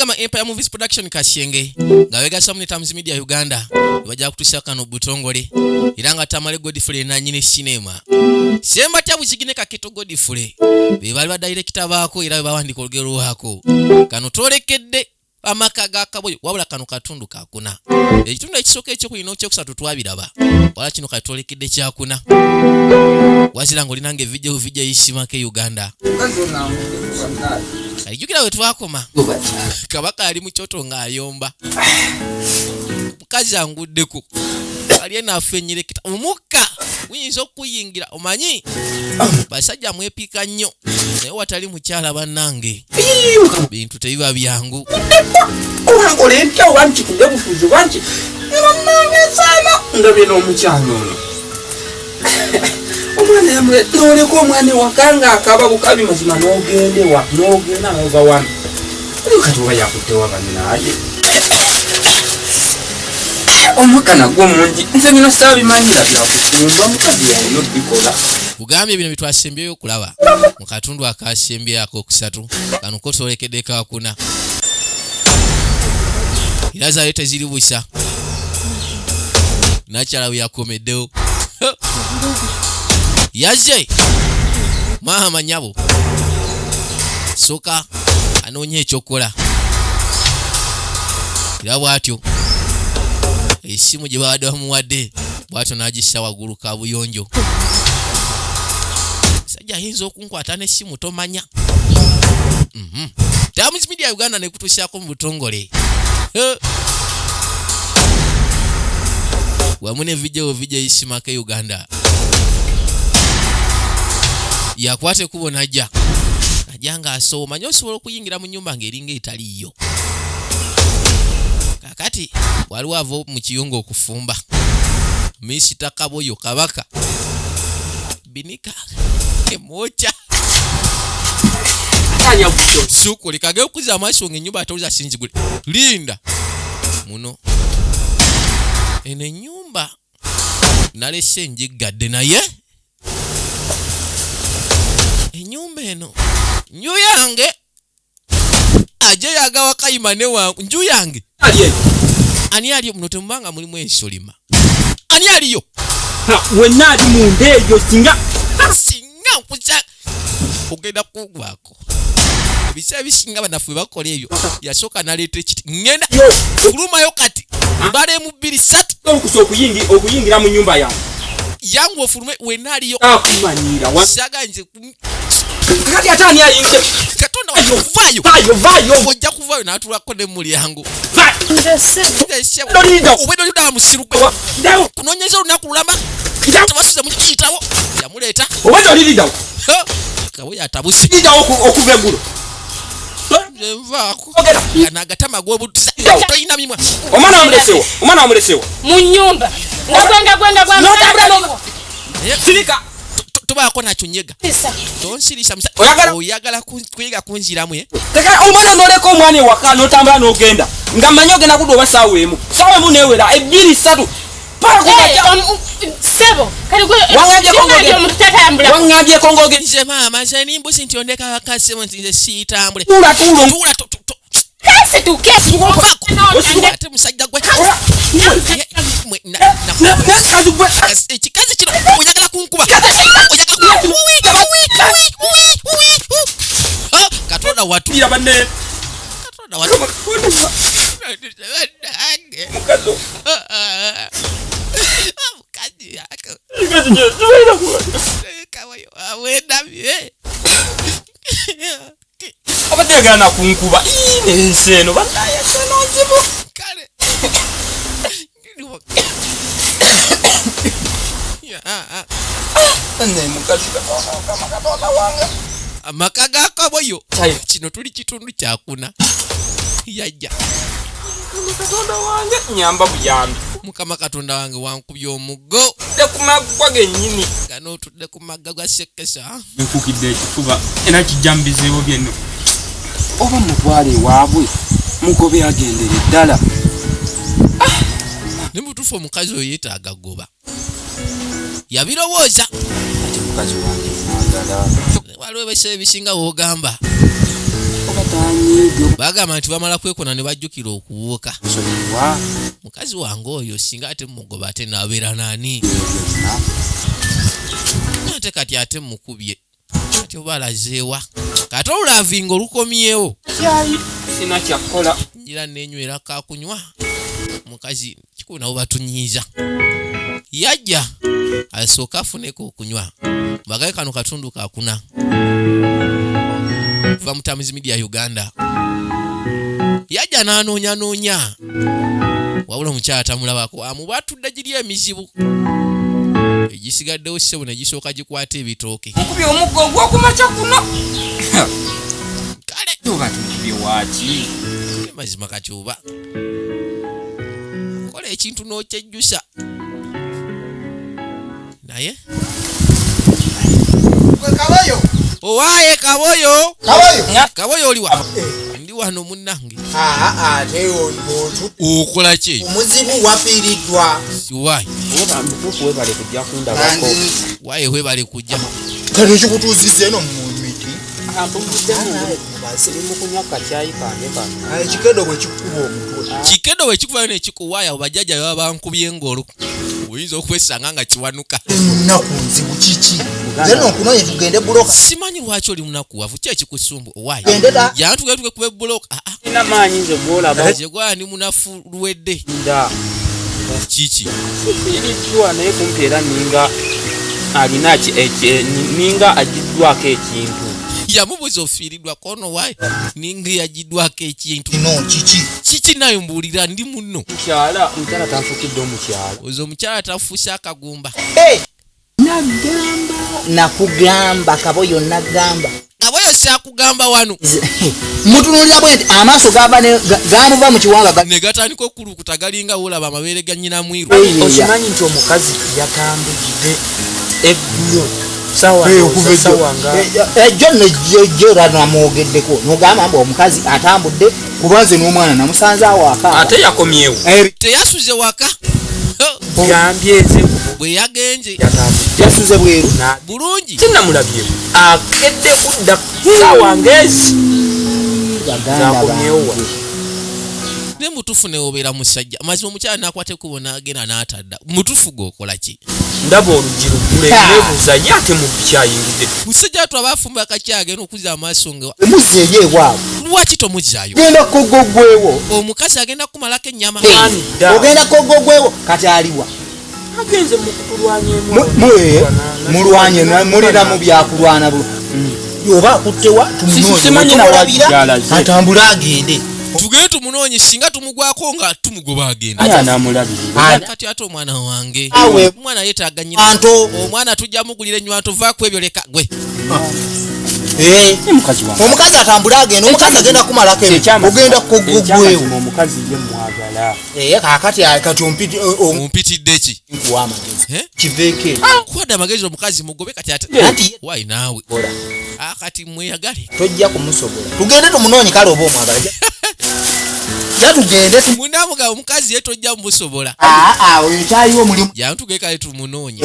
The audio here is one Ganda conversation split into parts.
Bagama Empire Movies Production Kashenge ngawega Samni Times Media Uganda bajja kutusa kano butongole iranga tamale Godfrey na nyine cinema semba tabu zigine kaketo Godfrey bebali ba director baako era bawandika olugero wako kano tolekedde AMAKA ga Kaboyo wabula kano katundu kakuna ekitundu ekisooka ekyo kulina kyokusatu twabiraba wala kino katolekedde kyakuna wazira ngolinange video isimake Uganda alijukira we twakoma kabaka ali mu kyoto ng'ayomba mukazi anguddeko ali naffe nyereketa omukka uyinza okuyingira omanyi basajja mwepika nnyo naye watali mukyala bannange bintu tebiba byangu kuwangole mpya wanti kudde bufuzi wanti bannange sana ndabye n'omukyalo omwana amwe noleko omwana wakanga akaba bukabi mazima n'ogenda n'ova wano katuba yakuttewa bannaaye omwaka nagwo mungi nze bino saabimanyira nga mukazi yayo bikola ugambye bino bitwasembyeyo okulaba mu katundu akasembye akokusatu kano kotolekedde kakuna era zayo teziri busa nakyala we yakomeddewo yaze mama nyabo soka anoonye ekyokola era bwatyo esimu gye bawadde bamuwadde bwatyo n'agissa waggulu ka buyonjo sajja ayinza okunkwata n'essimu tomanya Times Media Uganda nekutuusyako mu butongole wamu ne video isimake Uganda yakwate kubo najja nga asoma nyo osobola okuyingira mu nyumba ng'eringa etaliyo kakati waliwo avo mu kiyungu okufumba Misita Kaboyo kabaka binika emocha atanya kucho suko likage okuza amaaso ng'ennyumba atawuza sinzigule linda muno ene nyumba nalese njigadde naye enyumba eno nju yange aje yagawa kayimane wangu nju yange ani aliyo muno tembanga mulimu ensolima ani aliyo wenna ali mu ndeeyo singa kuza ogenda kugwako ebisa ebisinga banafu bakola ebyo yasooka naleeta ekiti ngenda fulumayo kati mbale mu 2-3 okusa okuyingira mu nyumba yangu ofulume wenna aliyo akumanyiira wasaganze kati atani ayinze katonda vayo ojja kuvayo n'atulako ne mulyango obwedolida musiruke kunoonyeza olunaku lulamba tebasuze mu kiyitawo yamuleeta obwedoliridawo Kaboyo atabuse okuva eggulo envaako nagatama g'obutusa toyina mimwa omwana wamulesewo mu nnyumba ngagwenda sirika tubaako nakyo nyega tonsirisa oyagala kuyiga kunziramu omwana noleka omwana ewaka notambula n'ogenda nga mmanyi ogenda kudda oba saawa emu newera 2-3 sebo wangambyeko ng'ogenda nze maama nze nimbusi nti ondeka wakasemu nti nze siitambule ate musajja gwe ekikazi kino oyagala kunkuba katonda watulira banne mukazi yako Kaboyo awendabye abadde agala nakunkuba nensi eno bannaye senozibwa kale mukazi katonda wange AMAKA ga Kaboyo kino tuli kitundu kyakuna yajja katonda wange nyamba buyambi mukama katonda wange wankubye omuggo tekumaggwa gennyini gano otudde ku magga ga sekesa nkukidde ekifuba era kijambizeewo byenno oba mutwale ewaabwe mugobe agendere ddala ne mutuufu omukazi oyo yeetaaga goba yabirowooza mukazi wange mwagala waliwo ebiseera ebisinga woogamba bagamba nti bamala kwekona ne bajjukira okuwuka. Mukazi wange oyo singa ate mugoba ate nabeera nani? Ate kati ate mukubye kati oba alazeewa kati olulavinga olukomyewo sina kyakola njira nenywera kakunywa mukazi kikunawo batunyiiza yajja asooka afuneko okunywa bagaye kano katundu kakuna va mutamuzi media Uganda yajja n'anoonya wabula omukyala tamulabako amubatudde giri emizibu egisigaddewo ssebo ne gisooka gikwata ebitooke nkubye omuggo gw'okumakya kuno kale oba tukubye waaki mazima kati oba kola ekintu n'okyejjusa naye Kaboyo owaaye Kaboyo oliwa ndi wano munnange ate otu okola ki omuzibu wafiiriddwa waayi oba mbutuufu webale kujja kundabako waaye webale kujja kati ekikutuusisa eno mu miti basirimu kunywa kacyayi kange kano ekikedo bwe kikuba omutwe kikedo bwe kikubayo nekikuwaaya bajjajja baba bankubye engolo oyinza okwesanga nga kiwanuka munaku nzibu kiki zeno okunoonya tugende buloka simanyi lwaki oli munakuwavu ki ekikusumbu owaayi gendeta jantugetuge kuba ebuloka ina maanyi nze gwolaba je gwala ni munafu luwedde nda kiki iriddwa naye kumpi era ninga alina ninga agiddwako ekintu yamubuuza ofiiriddwa kono waayi ninga yagiddwako ekintu ino kiki nayo mbuulira ndi munno mukyala omukyala tanfukidde omukyala ozo omukyala tafuuse akagumba nakugamba Kaboyo nagamba Kaboyo saakugamba wano mutunulira bwenti amaaso gamuva mu kiwanga ne gatandika okulukuta galinga wolaba amabeere ga nnyina mwiru okimanyi nti omukazi yatambudde eggulo ejjo nejjera namwogeddeko nogamba mbu omukazi atambudde kubanze n'omwana namusanze awaka ate yakomyewo teyasuze waka yambyeze bwe yagenze yasuze bweru bulungi kinamulabye akedde kudda sawa ngezi zakomyewo ne mutufu newobeera musajja mazima omukyala nakwate kubona agenda n'atadda mutufu gwokola ki ndaba oluggi luggule nebuuza ye ate mu bukyayingidde musajja atwaba afumba akakyagenda okuzza amaaso nga emuzzeeyo ewaabwe lwaki tomuzzaayo genda kogogwewo omukazi agenda kumalako ennyama ogenda kogogwewo kati aliwa agenze mukutulwanya mulwanye mulina mu byakulwana oba akuttewa tumunoonyebira atambule agende tugende tumunoonye singa tumugwako nga tumugoba agenda kati ate omwana wange omwana yeetaaga nnyina omwana tujja mugulira ennywanto vaako ebyo leka gwe omukazi atambule agenda omukazi agenda kumalako ogenda kogogwewo omukazi ye mwagala kakati kati ompitidde ki nkuwa amagezi kiveeke kwadde amagezi omukazi mugobe kati ate waayi naawe kati mweyagale tojja kumusobola tugende tumunoonye kale oba omwagala tugende munamuga omukazi yetojja mumusobola oyo kyaliwo mulimu jantuge kale tumunoonye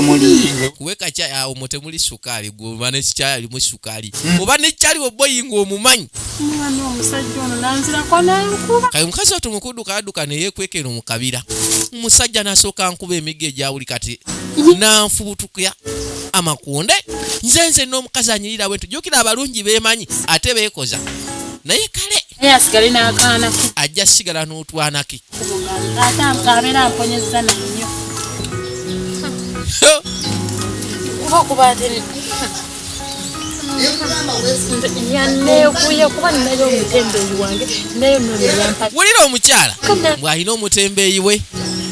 kuweka kya omwo temuli sukaali gwoba nekikyalimu sukaali oba nekikyaliwo boyinga omumanyi omwana omusajja ono nanzirako nankuba kale omukazi oto mukuddukaadduka neyeekwekera mu kabira omusajja nasooka nkuba emigga egyawuli kati nanfubutukya amakonde nze n'omukazi anyirira bwe tujjukira abalungi beemanyi ate beekoza naye kale asigale n'akaana ajja sigala n'otwana ke ate abeera mponyezza nannyo kuba ate yaneekuye kuba ninayo omutembeeyi wange nayo noliyampa wulira omukyala bw'alina omutembeeyi we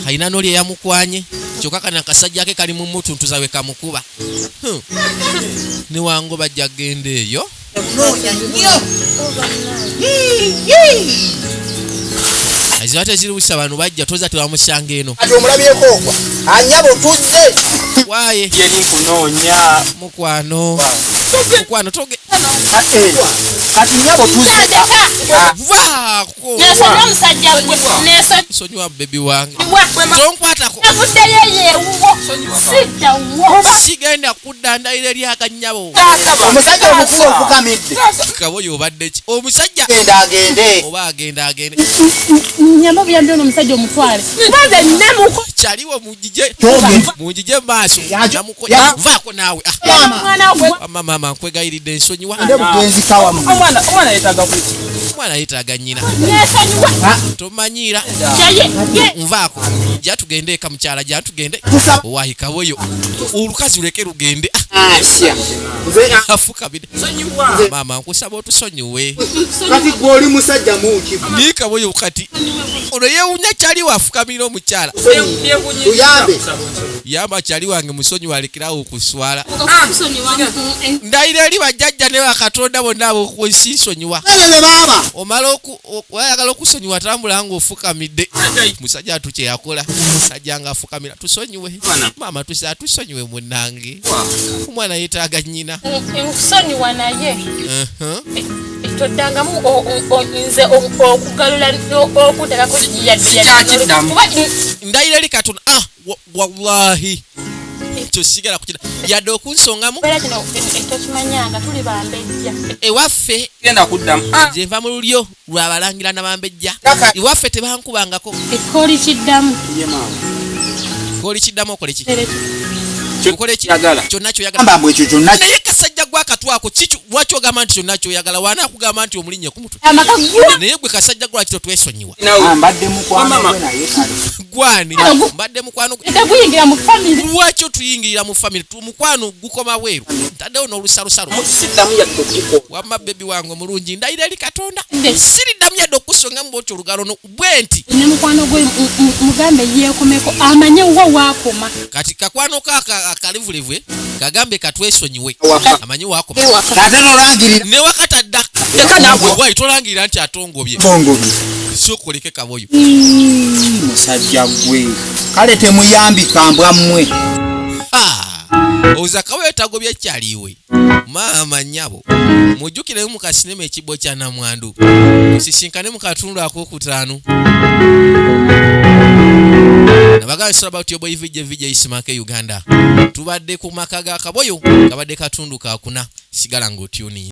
alina n'oli eyamukwanye kyokka kana akasajja ke kali mu mutuntuza we kamukuba ne wango bajja kgenda eyo eziba teziruusa bano bajja toza tewamusanga eno ati omulabireko ogwa anyabo tuzze waaye kunoonya mukwano toge kati nyabo tuleka vaako Nesonyiwa omusajja gwe. nsonyiwa bebi wange Nesonyiwa. tonkwatako Navuddeyo yeewuwo. Sidda wo. sigenda kuddandalira eryaganyabo omusajja omukubi ofukamidde Kaboyo obadde ki omusajja genda agende oba agende Nyama byambi ono omusajja omutwale. Mbaze nnemuko. kyaliwo mujije Togenda. munjije maaso Yajo. vaako naawe Mwana gwe. mama nkwegayiridde ensonyiwa nde bugenzi kawamu omwana yeetaaga nnyina Nesonyiwa. tomanyira Ye. nvaako ja tugende eka mukyala ja tugende owaayi Kaboyo olukazi luleke lugende asya nze afukamide maama nkusaba otusonyiwe kati gw'oli musajja muki ni Kaboyo kati ono yeewunya kyali waafukamira omukyala uyambe yamba kyali wange musonyi walekerawo okuswala ndayira eri bajjajja ne bakatonda bonna abokunsisonyiwa bebe baaba omala oyagala okusonyiwa tambula nga ofukamidde musajja atu kye yakola sajja nga afukamira tusonyiwe maama tusonyiwe munnange omwana yeetaaga nnyina Nkusonyiwa naye. Toddangamu nze okugalula okuteekako yadde. ndayira eri katonda wallahi kyo sigala kukira yadde okunsongamu Beera kino tokimanyanga tuli bambejja. ewaffe genda kuddamu nze nva mu lulyo lwabalangira nabambejja ewaffe tebankubangako Ekkooli kiddamu. kooli kiddamu okole ki Tereki. okole ki Kyagala. kyonna kyoyagala amba mbwe ekyo kyonna naye kasajja gwakatwako lwaki ogamba nti kyonna kyoyagala waana akugamba nti omulinnye ku mutwe Amaka gwo. naye gwe kasajja gwe lwaki twesonyiwa mbadde mukwano gwe naye kale gwani mbadde mukwano gwe Teguyingira mu family. lwaki otuyingirira mu famire mukwano gukoma weeru ntaddewo n'olusalosalo siddamu yadde okukola wamma bebi wange omulungi ndayira eri katonda Nde. siriddamu yadde okusongamu bwotyo olugalo bwe nti Ne mukwano gwe mugambe yeekomeko amanye wa waakoma. kati kakwano ka akalivulivwe kagambe katwesonyiwe Waka. amanyi wakoma ate nolangirira ne wakatadda bwayi tolangirira nti atongobye tongobi sokoleke Kaboyo musajja gwe kale temuyambika mbwa mmwe oza Kaboyo tagobye kyaliwe maama nnyabo mujjukiremu mu kasinema ekibbo kya namwandu musisinkane mu katundu ak'okutaano nabaga it's about your boy VJ Isimake Uganda tubadde ku maka ga Kaboyo kabadde katundu kakuna sigala ng'otyuni